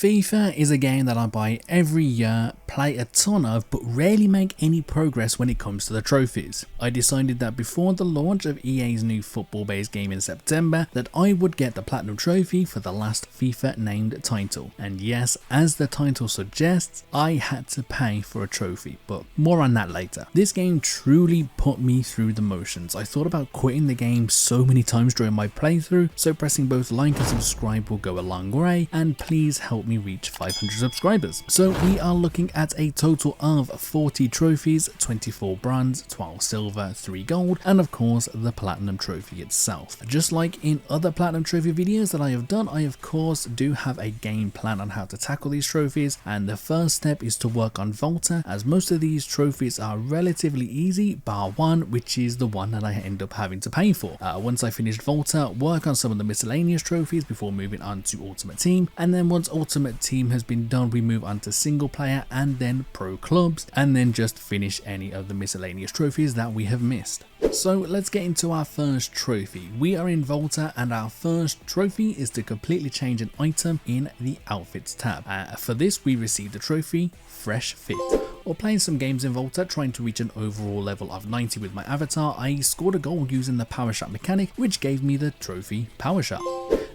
FIFA is a game that I buy every year, play a ton of, but rarely make any progress when it comes to the trophies. I decided that before the launch of EA's new football-based game in September, that I would get the Platinum Trophy for the last FIFA named title. And yes, as the title suggests, I had to pay for a trophy, but more on that later. This game truly put me through the motions. I thought about quitting the game so many times during my playthrough, so pressing both like and subscribe will go a long way, and please help me reach 500 subscribers. So we are looking at a total of 40 trophies, 24 bronze, 12 silver, 3 gold, and of course the Platinum Trophy itself. Just like in other Platinum Trophy videos that I have done, I of course do have a game plan on how to tackle these trophies, and the first step is to work on Volta, as most of these trophies are relatively easy, bar one, which is the one that I end up having to pay for. Once I finished Volta, work on some of the miscellaneous trophies before moving on to Ultimate Team, and then once Ultimate Team has been done, we move on to single player and then pro clubs, and then just finish any of the miscellaneous trophies that we have missed. So let's get into our first trophy. We are in Volta, and our first trophy is to completely change an item in the outfits tab. For this we received the trophy Fresh Fit. While playing some games in Volta, trying to reach an overall level of 90 with my avatar, I scored a goal using the power shot mechanic, which gave me the trophy Power Shot.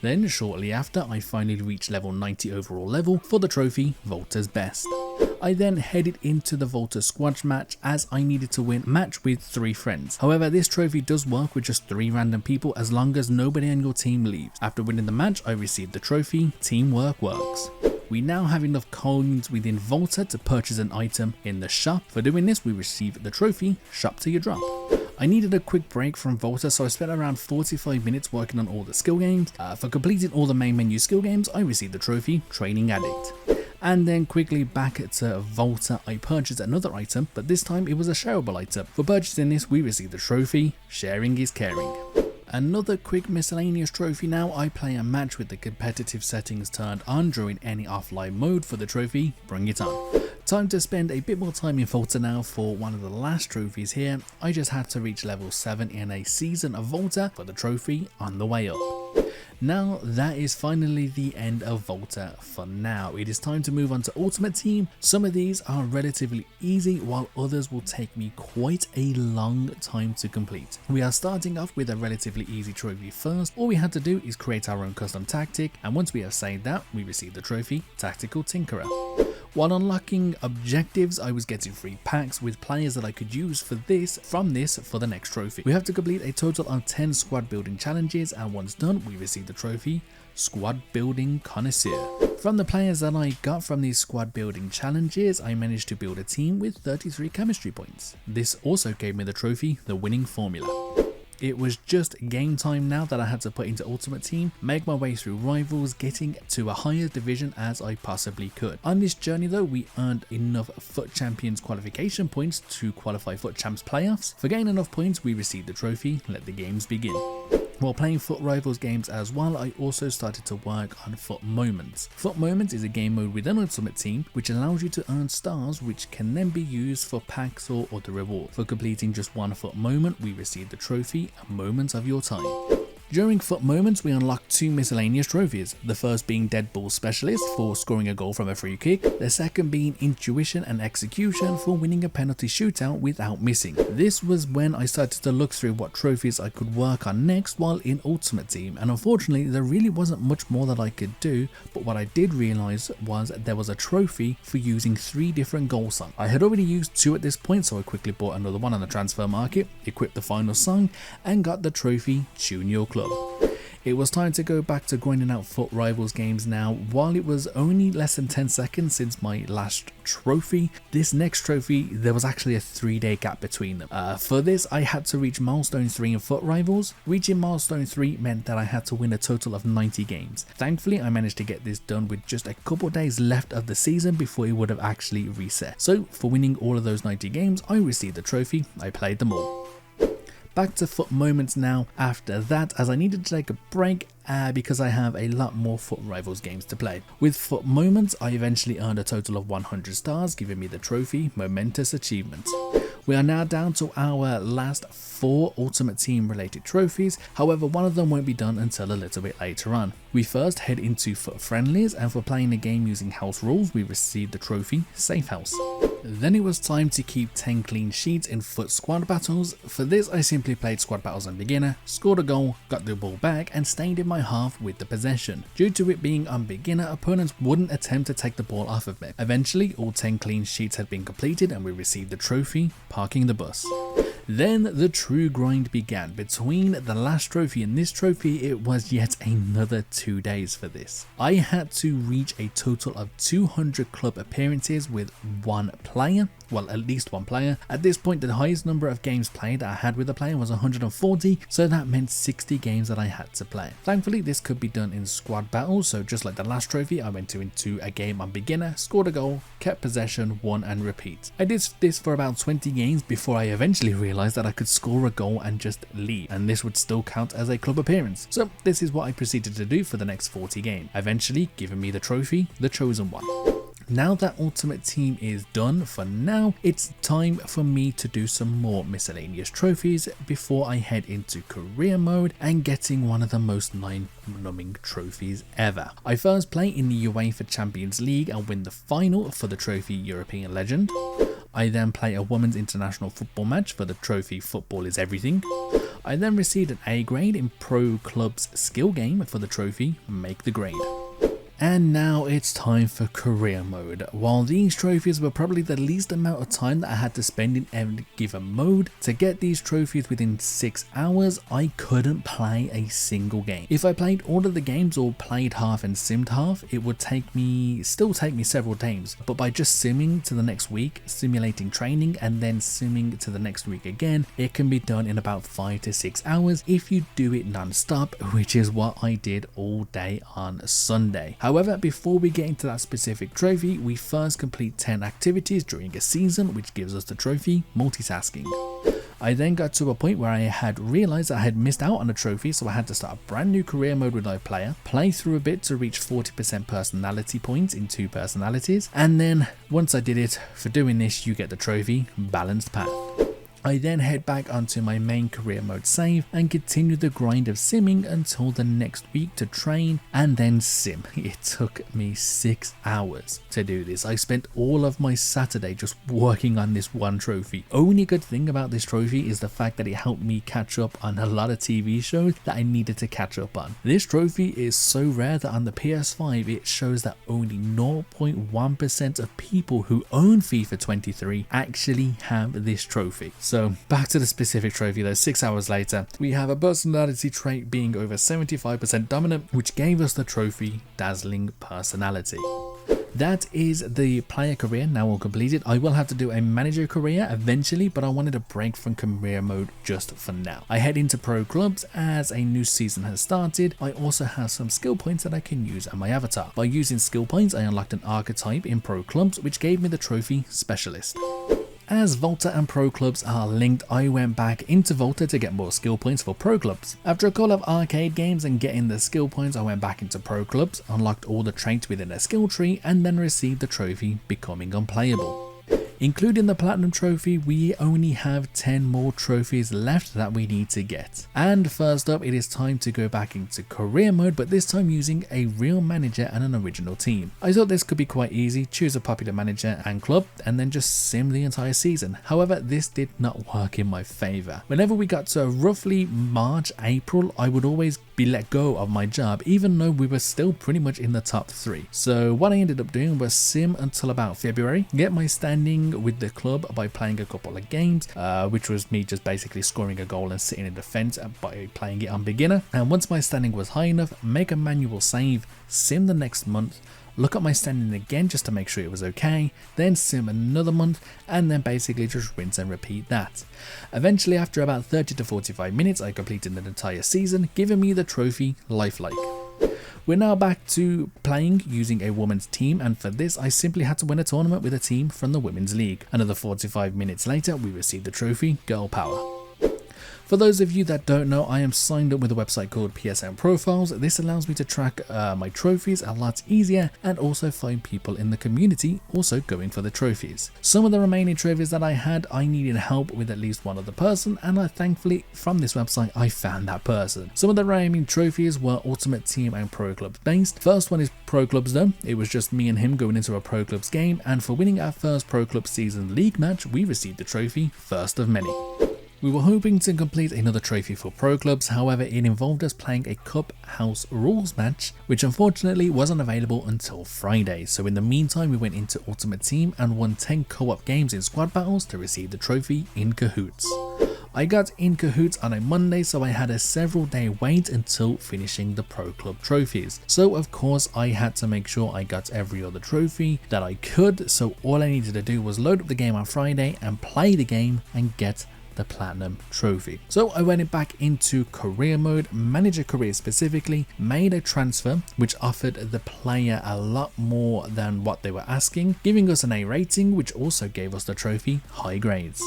Then shortly after, I finally reached level 90 overall level for the trophy Volta's Best. I then headed into the Volta squad match, as I needed to win a match with 3 friends. However, this trophy does work with just 3 random people as long as nobody on your team leaves. After winning the match, I received the trophy Teamwork Works. We now have enough coins within Volta to purchase an item in the shop. For doing this, we receive the trophy Shop Till You Drop. I needed a quick break from Volta, so I spent around 45 minutes working on all the skill games. For completing all the main menu skill games, I received the trophy Training Addict. And then quickly back to Volta, I purchased another item, but this time it was a shareable item. For purchasing this, we received the trophy Sharing is Caring. Another quick miscellaneous trophy now. I play a match with the competitive settings turned on during any offline mode for the trophy Bring It On. Time to spend a bit more time in Volta now for one of the last trophies here. I just had to reach level 7 in a season of Volta for the trophy On the Way Up. Now that is finally the end of Volta for now. It is time to move on to Ultimate Team. Some of these are relatively easy, while others will take me quite a long time to complete. We are starting off with a relatively easy trophy first. All we had to do is create our own custom tactic, and once we have saved that, we receive the trophy Tactical Tinkerer. While unlocking objectives, I was getting free packs with players that I could use for this for the next trophy. We have to complete a total of 10 squad building challenges, and once done, we receive the trophy Squad Building Connoisseur. From the players that I got from these squad building challenges, I managed to build a team with 33 chemistry points. This also gave me the trophy The Winning Formula. It was just game time now that I had to put into Ultimate Team, make my way through rivals, getting to a higher division as I possibly could. On this journey though, we earned enough FUT Champions qualification points to qualify FUT Champs playoffs. For getting enough points, we received the trophy Let the Games Begin. While playing FUT Rivals games as well, I also started to work on FUT Moments. FUT Moments is a game mode within Ultimate Team which allows you to earn stars, which can then be used for packs or other rewards. For completing just one FUT Moment, we receive the trophy A Moment of Your Time. During FUT Moments, we unlocked 2 miscellaneous trophies, the first being Dead Ball Specialist for scoring a goal from a free kick, the second being Intuition and Execution for winning a penalty shootout without missing. This was when I started to look through what trophies I could work on next while in Ultimate Team, and unfortunately there really wasn't much more that I could do, but what I did realise was there was a trophy for using 3 different goal songs. I had already used 2 at this point, so I quickly bought another one on the transfer market, equipped the final song, and got the trophy Tune Your Club. It was time to go back to grinding out FUT Rivals games now. While it was only less than 10 seconds since my last trophy, this next trophy, there was actually a 3-day gap between them. For this, I had to reach milestone 3 in FUT Rivals. Reaching milestone 3 meant that I had to win a total of 90 games. Thankfully, I managed to get this done with just a couple days left of the season before it would have actually reset. So for winning all of those 90 games, I received the trophy. I played them all. Back to FUT Moments now after that, as I needed to take a break because I have a lot more Foot Rivals games to play. With Foot Moments, I eventually earned a total of 100 stars, giving me the trophy Momentous Achievement. We are now down to our last 4 Ultimate Team related trophies, however one of them won't be done until a little bit later on. We first head into Foot Friendlies, and for playing the game using house rules we received the trophy Safe House. Then it was time to keep 10 clean sheets in Foot Squad Battles. For this I simply played Squad Battles on beginner, scored a goal, got the ball back and stayed in my half with the possession. Due to it being on beginner, opponents wouldn't attempt to take the ball off of me. Eventually all 10 clean sheets had been completed and we received the trophy Parking the Bus. Then the true grind began. Between the last trophy and this trophy, it was yet another 2 days for this. I had to reach a total of 200 club appearances with one player. Well, at least one player. At this point, the highest number of games played that I had with a player was 140, so that meant 60 games that I had to play. Thankfully, this could be done in squad battles, so just like the last trophy, I went into a game on beginner, scored a goal, kept possession, won and repeat. I did this for about 20 games before I eventually realized that I could score a goal and just leave, and this would still count as a club appearance. So this is what I proceeded to do for the next 40 games, eventually giving me the trophy, the chosen one. Now that Ultimate Team is done for now, it's time for me to do some more miscellaneous trophies before I head into career mode and getting one of the most mind-numbing trophies ever. I first play in the UEFA Champions League and win the final for the trophy European Legend. I then play a women's international football match for the trophy Football is Everything. I then received an A grade in Pro Club's skill game for the trophy Make the Grade. And now it's time for career mode. While these trophies were probably the least amount of time that I had to spend in every given mode, to get these trophies within 6 hours, I couldn't play a single game. If I played all of the games or played half and simmed half, it would still take me several days. But by just simming to the next week, simulating training and then simming to the next week again, it can be done in about 5 to 6 hours if you do it non-stop, which is what I did all day on Sunday. However, before we get into that specific trophy, we first complete 10 activities during a season, which gives us the trophy Multitasking. I then got to a point where I had realized I had missed out on a trophy, so I had to start a brand new career mode with no player, play through a bit to reach 40% personality points in 2 personalities, and then once I did it, for doing this you get the trophy Balanced Path. I then head back onto my main career mode save and continue the grind of simming until the next week to train and then sim. It took me 6 hours to do this. I spent all of my Saturday just working on this one trophy. Only good thing about this trophy is the fact that it helped me catch up on a lot of TV shows that I needed to catch up on. This trophy is so rare that on the PS5 it shows that only 0.1% of people who own FIFA 23 actually have this trophy. So back to the specific trophy though. 6 hours later, we have a personality trait being over 75% dominant, which gave us the trophy Dazzling Personality. That is the player career now all completed. I will have to do a manager career eventually, but I wanted a break from career mode just for now. I head into pro clubs as a new season has started. I also have some skill points that I can use on my avatar. By using skill points, I unlocked an archetype in pro clubs, which gave me the trophy Specialist. As Volta and Pro Clubs are linked, I went back into Volta to get more skill points for Pro Clubs. After a couple of arcade games and getting the skill points, I went back into Pro Clubs, unlocked all the traits within a skill tree, and then received the trophy Becoming Unplayable. Including the Platinum Trophy, we only have 10 more trophies left that we need to get. And first up, it is time to go back into career mode, but this time using a real manager and an original team. I thought this could be quite easy. Choose a popular manager and club, and then just sim the entire season. However, this did not work in my favor. Whenever we got to roughly March, April, I would always be let go of my job, even though we were still pretty much in the top 3. So what I ended up doing was sim until about February, get my standing with the club by playing a couple of games, which was me just basically scoring a goal and sitting in defense by playing it on beginner. And once my standing was high enough, make a manual save, sim the next month, look at my standing again just to make sure it was okay, then sim another month, and then basically just rinse and repeat that. Eventually, after about 30 to 45 minutes, I completed the entire season, giving me the trophy Lifelike. We're now back to playing using a women's team, and for this I simply had to win a tournament with a team from the Women's League. Another 45 minutes later, we received the trophy Girl Power. For those of you that don't know, I am signed up with a website called PSN Profiles. This allows me to track my trophies a lot easier and also find people in the community also going for the trophies. Some of the remaining trophies that I had, I needed help with at least one other person, and thankfully from this website I found that person. Some of the remaining trophies were Ultimate Team and Pro Clubs based. First one is Pro Clubs though. It was just me and him going into a Pro Clubs game, and for winning our first Pro Clubs season league match, we received the trophy, first of many. We were hoping to complete another trophy for Pro Clubs, however it involved us playing a Cup House Rules match, which unfortunately wasn't available until Friday, so in the meantime we went into Ultimate Team and won 10 co-op games in squad battles to receive the trophy in Cahoots. I got in Cahoots on a Monday, so I had a several day wait until finishing the Pro Club trophies. So of course I had to make sure I got every other trophy that I could, so all I needed to do was load up the game on Friday and play the game and get the Platinum trophy. So I went back into career mode, manager career specifically, made a transfer which offered the player a lot more than what they were asking, giving us an A rating, which also gave us the trophy high grades.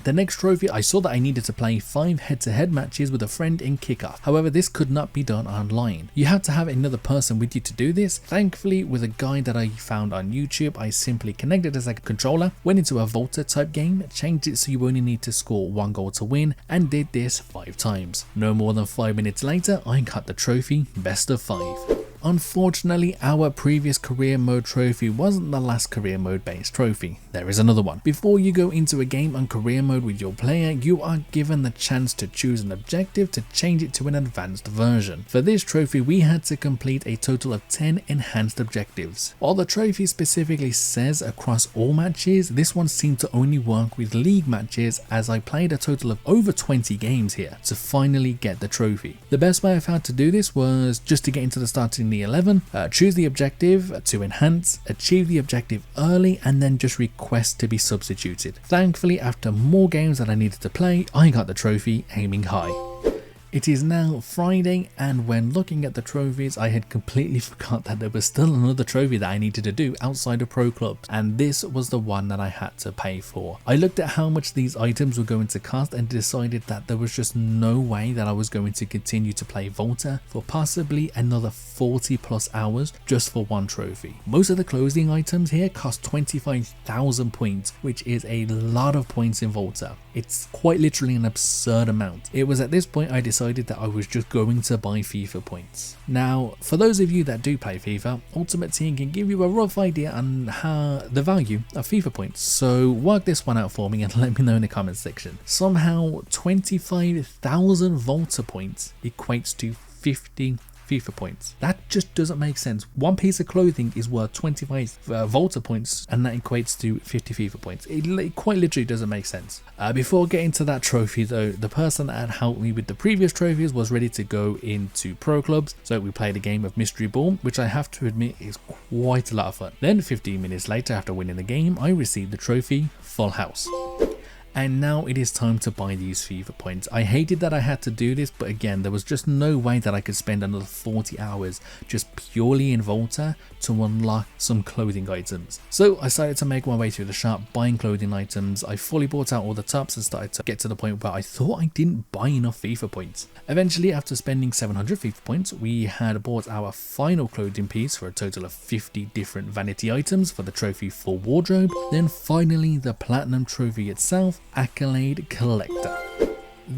The next trophy, I saw that I needed to play 5 head-to-head matches with a friend in kickoff. However, this could not be done online. You had to have another person with you to do this. Thankfully, with a guide that I found on YouTube, I simply connected as a controller, went into a Volta type game, changed it so you only need to score 1 goal to win, and did this 5 times. No more than 5 minutes later, I got the trophy best of 5. Unfortunately, our previous career mode trophy wasn't the last career mode based trophy. There is another one. Before you go into a game on career mode with your player, you are given the chance to choose an objective to change it to an advanced version. For this trophy, we had to complete a total of 10 enhanced objectives. While the trophy specifically says across all matches, this one seemed to only work with league matches, as I played a total of over 20 games here to finally get the trophy. The best way I found to do this was just to get into the starting the 11, choose the objective to enhance, achieve the objective early, and then just request to be substituted. Thankfully, after more games that I needed to play, I got the trophy aiming high. It is now Friday, and when looking at the trophies, I had completely forgot that there was still another trophy that I needed to do outside of Pro Clubs, and this was the one that I had to pay for. I looked at how much these items were going to cost and decided that there was just no way that I was going to continue to play Volta for possibly another 40 plus hours just for one trophy. Most of the clothing items here cost 25,000 points, which is a lot of points in Volta. It's quite literally an absurd amount. It was at this point I decided that I was just going to buy FIFA points. Now, for those of you that do play FIFA, Ultimate Team can give you a rough idea on the value of FIFA points. So work this one out for me and let me know in the comments section. Somehow 25,000 Volta points equates to 50 FIFA points. That just doesn't make sense. One piece of clothing is worth 25 Volta points, and that equates to 50 FIFA points. It quite literally doesn't make sense. Before getting to that trophy though, the person that had helped me with the previous trophies was ready to go into Pro Clubs, so we played a game of Mystery Ball, which I have to admit is quite a lot of fun. Then 15 minutes later, after winning the game, I received the trophy Full House. And now it is time to buy these FIFA points. I hated that I had to do this, but again, there was just no way that I could spend another 40 hours just purely in Volta to unlock some clothing items. So I decided to make my way through the shop buying clothing items. I fully bought out all the tops and started to get to the point where I thought I didn't buy enough FIFA points. Eventually, after spending 700 FIFA points, we had bought our final clothing piece for a total of 50 different vanity items for the trophy Full Wardrobe. Then finally, the Platinum trophy itself, Accolade Collector.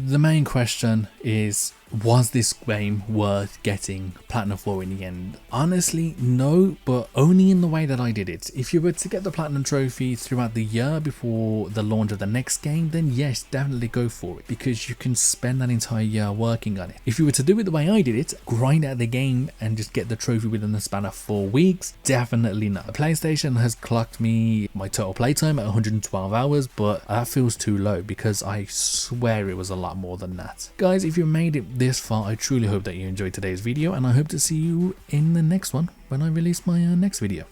The main question is, was this game worth getting Platinum for in the end? Honestly, no, but only in the way that I did it. If you were to get the Platinum trophy throughout the year before the launch of the next game, then yes, definitely go for it, because you can spend that entire year working on it. If you were to do it the way I did it, grind out the game and just get the trophy within the span of 4 weeks, definitely not. PlayStation has clocked me my total playtime at 112 hours, but that feels too low because I swear it was a lot more than that. Guys, if you made it this far, I truly hope that you enjoyed today's video, and I hope to see you in the next one when I release my next video.